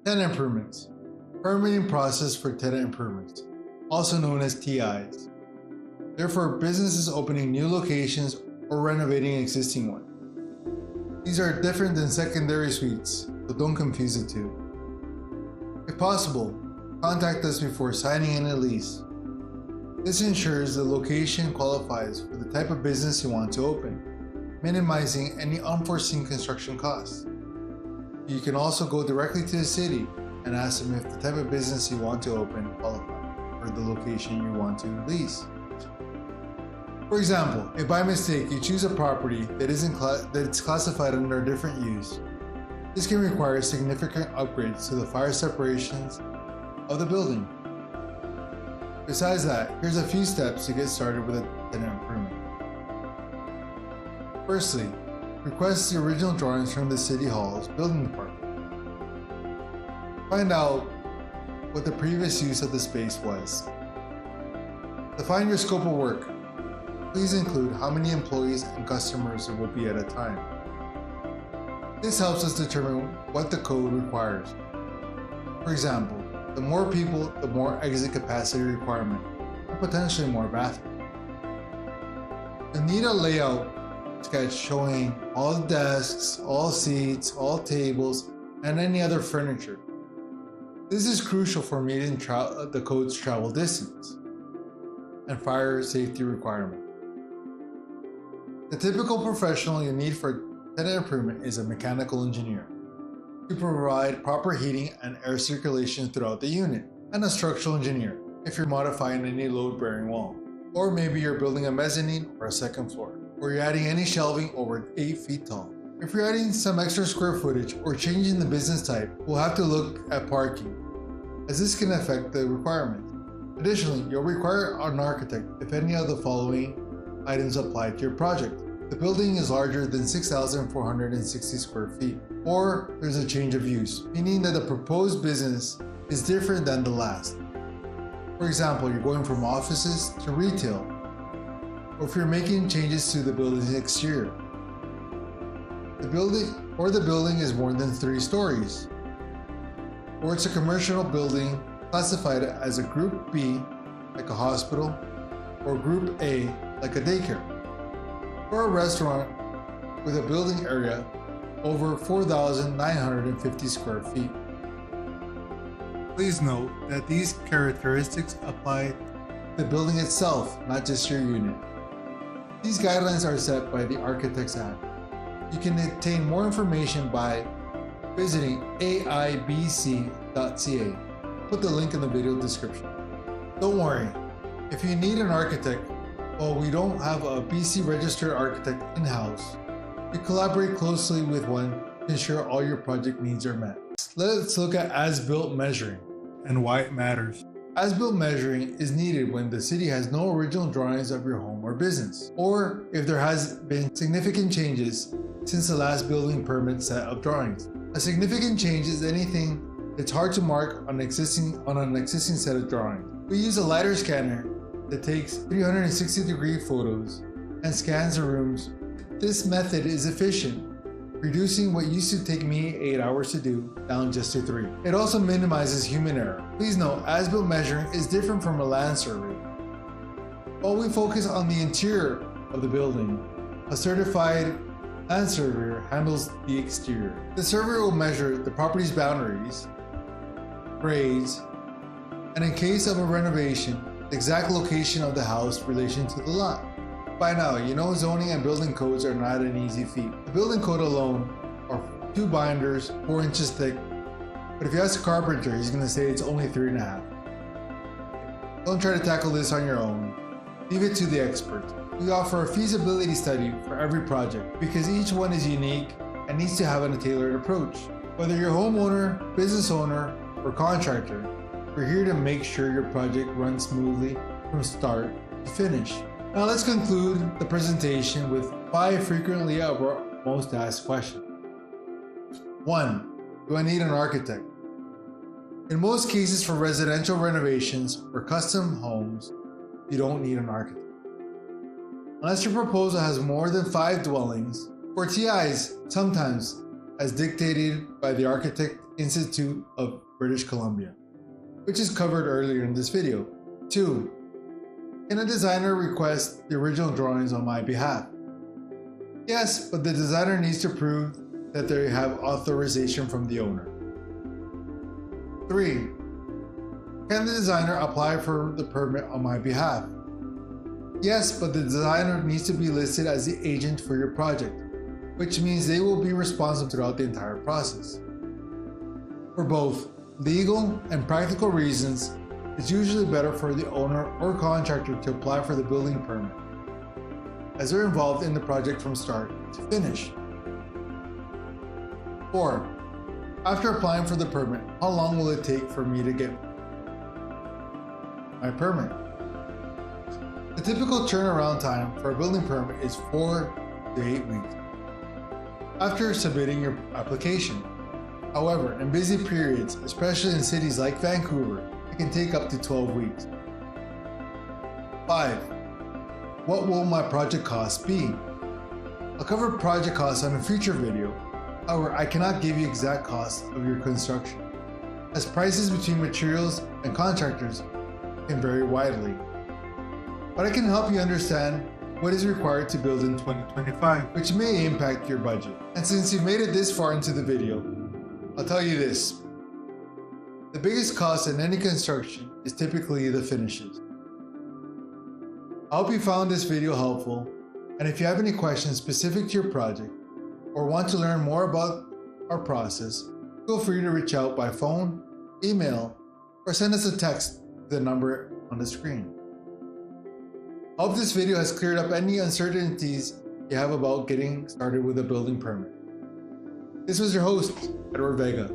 Tenant improvements. Permitting process for tenant improvements, also known as TIs. Therefore, businesses opening new locations or renovating existing ones. These are different than secondary suites, so don't confuse the two. If possible, contact us before signing any lease. This ensures the location qualifies for the type of business you want to open, minimizing any unforeseen construction costs. You can also go directly to the city and ask them if the type of business you want to open qualifies for the location you want to lease. For example, if by mistake you choose a property that is classified under a different use, this can require significant upgrades to the fire separations of the building. Besides that, here's a few steps to get started with a tenant improvement. Firstly, request the original drawings from the City Hall's building department. Find out what the previous use of the space was. Define your scope of work. Please include how many employees and customers there will be at a time. This helps us determine what the code requires. For example, the more people, the more exit capacity requirement, and potentially more bathrooms. You'll need a layout sketch showing all the desks, all seats, all tables, and any other furniture. This is crucial for meeting the code's travel distance and fire safety requirement. The typical professional you need for tenant improvement is a mechanical engineer to provide proper heating and air circulation throughout the unit, and a structural engineer if you're modifying any load-bearing wall. Or maybe you're building a mezzanine or a second floor, or you're adding any shelving over 8 feet tall. If you're adding some extra square footage or changing the business type, we'll have to look at parking, as this can affect the requirements. Additionally, you'll require an architect if any of the following items apply to your project. The building is larger than 6,460 square feet, or there's a change of use, meaning that the proposed business is different than the last. For example, you're going from offices to retail, or if you're making changes to the building's exterior. The building is more than 3 stories, or it's a commercial building classified as a Group B, like a hospital, or Group A, like a daycare, or a restaurant with a building area over 4,950 square feet. Please note that these characteristics apply to the building itself, not just your unit. These guidelines are set by the Architects Act. You can obtain more information by visiting aibc.ca. Put the link in the video description. Don't worry, if you need an architect, while we don't have a BC registered architect in-house, we collaborate closely with one to ensure all your project needs are met. Let's look at as-built measuring and why it matters. As-built measuring is needed when the city has no original drawings of your home or business, or if there has been significant changes since the last building permit set of drawings. A significant change is anything that's hard to mark on an existing set of drawings. We use a LiDAR scanner that takes 360-degree photos and scans the rooms. This method is efficient, reducing what used to take me 8 hours to do down just to 3. It also minimizes human error. Please note, as-built measuring is different from a land survey. While we focus on the interior of the building, a certified land surveyor handles the exterior. The surveyor will measure the property's boundaries, grades, and in case of a renovation, the exact location of the house in relation to the lot. By now, you know zoning and building codes are not an easy feat. The building code alone are 2 binders, 4 inches thick, but if you ask a carpenter, he's going to say it's only 3.5. Don't try to tackle this on your own. Leave it to the experts. We offer a feasibility study for every project because each one is unique and needs to have a tailored approach. Whether you're a homeowner, business owner, or contractor, we're here to make sure your project runs smoothly from start to finish. Now let's conclude the presentation with 5 frequently most asked questions. 1. Do I need an architect? In most cases for residential renovations or custom homes, you don't need an architect. Unless your proposal has more than 5 dwellings. For TIs, sometimes as dictated by the Architect Institute of British Columbia, which is covered earlier in this video. 2. Can a designer request the original drawings on my behalf? Yes, but the designer needs to prove that they have authorization from the owner. 3. Can the designer apply for the permit on my behalf? Yes, but the designer needs to be listed as the agent for your project, which means they will be responsible throughout the entire process. For both legal and practical reasons, it's usually better for the owner or contractor to apply for the building permit, as they're involved in the project from start to finish. 4. After applying for the permit, how long will it take for me to get my permit? The typical turnaround time for a building permit is 4 to 8 weeks after submitting your application. However, in busy periods, especially in cities like Vancouver, it can take up to 12 weeks. 5. What will my project cost be? I'll cover project costs on a future video. However, I cannot give you exact costs of your construction, as prices between materials and contractors can vary widely. But I can help you understand what is required to build in 2025, which may impact your budget. And since you've made it this far into the video, I'll tell you this. The biggest cost in any construction is typically the finishes. I hope you found this video helpful, and if you have any questions specific to your project or want to learn more about our process, feel free to reach out by phone, email, or send us a text to the number on the screen. I hope this video has cleared up any uncertainties you have about getting started with a building permit. This was your host, Edward Vega.